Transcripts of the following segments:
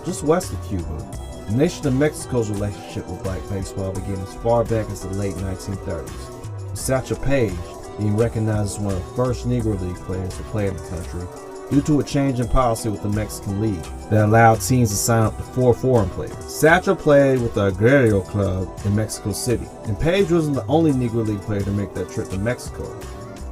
just west of Cuba. The nation of Mexico's relationship with black baseball began as far back as the late 1930s, with Satchel Paige being recognized as one of the first Negro League players to play in the country due to a change in policy with the Mexican League that allowed teams to sign up to 4 foreign players. Satchel played with the Agrario Club in Mexico City, and Paige wasn't the only Negro League player to make that trip to Mexico.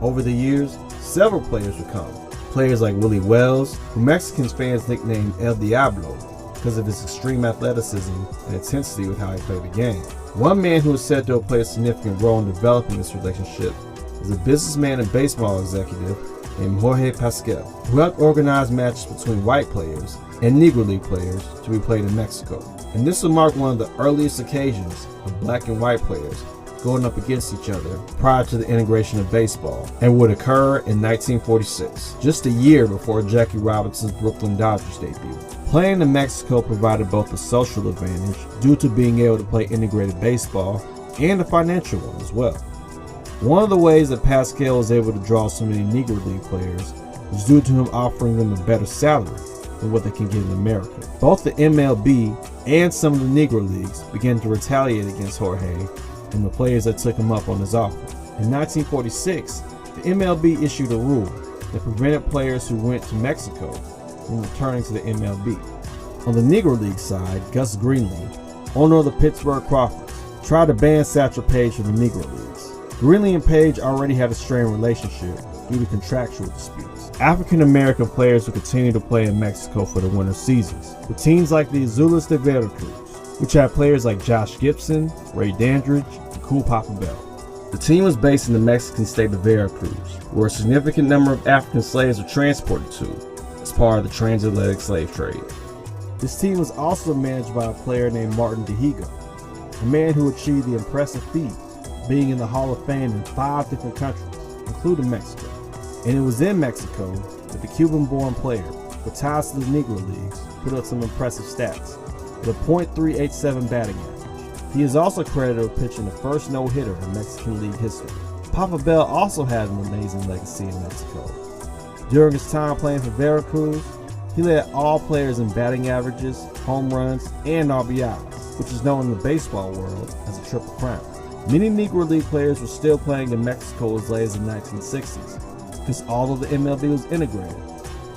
Over the years, several players would come. Players like Willie Wells, who Mexicans fans nicknamed El Diablo because of his extreme athleticism and intensity with how he played the game. One man who is said to have played a significant role in developing this relationship is a businessman and baseball executive named Jorge Pascal, who helped organize matches between white players and Negro League players to be played in Mexico. And this would mark one of the earliest occasions of black and white players going up against each other prior to the integration of baseball, and would occur in 1946, just a year before Jackie Robinson's Brooklyn Dodgers debut. Playing in Mexico provided both a social advantage due to being able to play integrated baseball and a financial one as well. One of the ways that Pascal was able to draw so many Negro League players was due to him offering them a better salary than what they can get in America. Both the MLB and some of the Negro Leagues began to retaliate against Jorge and the players that took him up on his offer. In 1946, the MLB issued a rule that prevented players who went to Mexico from returning to the MLB. On the Negro League side, Gus Greenlee, owner of the Pittsburgh Crawfords, tried to ban Satchel Paige from the Negro Leagues. Greenlee and Paige already had a strained relationship due to contractual disputes. African American players would continue to play in Mexico for the winter seasons, with teams like the Azules de Veracruz, which had players like Josh Gibson, Ray Dandridge, and Cool Papa Bell. The team was based in the Mexican state of Veracruz, where a significant number of African slaves were transported to as part of the transatlantic slave trade. This team was also managed by a player named Martin Dihigo, a man who achieved the impressive feat being in the Hall of Fame in 5 different countries, including Mexico. And it was in Mexico that the Cuban-born player, with ties to the Negro Leagues, put up some impressive stats, with a .387 batting average. He is also credited with pitching the first no-hitter in Mexican League history. Papa Bell also had an amazing legacy in Mexico. During his time playing for Veracruz, he led all players in batting averages, home runs, and RBIs, which is known in the baseball world as a triple crown. Many Negro League players were still playing in Mexico as late as the 1960s, because although the MLB was integrated,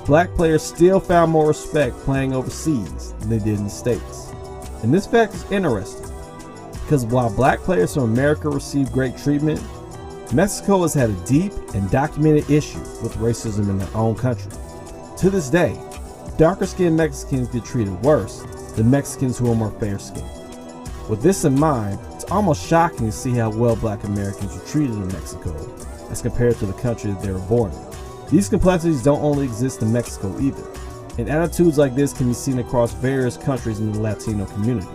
black players still found more respect playing overseas than they did in the States. And this fact is interesting, because while black players from America received great treatment, Mexico has had a deep and documented issue with racism in their own country. To this day, darker-skinned Mexicans get treated worse than Mexicans who are more fair-skinned. With this in mind, it's almost shocking to see how well black Americans were treated in Mexico as compared to the country that they were born in. These complexities don't only exist in Mexico either, and attitudes like this can be seen across various countries in the Latino community.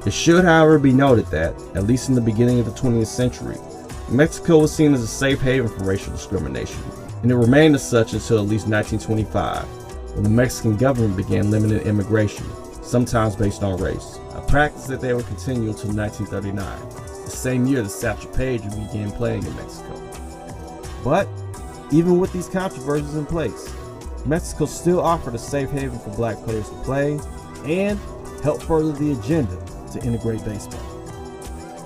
It should, however, be noted that, at least in the beginning of the 20th century, Mexico was seen as a safe haven from racial discrimination, and it remained as such until at least 1925, when the Mexican government began limiting immigration, sometimes based on race, a practice that they would continue until 1939, the same year that Satchel Paige began playing in Mexico. But, even with these controversies in place, Mexico still offered a safe haven for black players to play and help further the agenda to integrate baseball.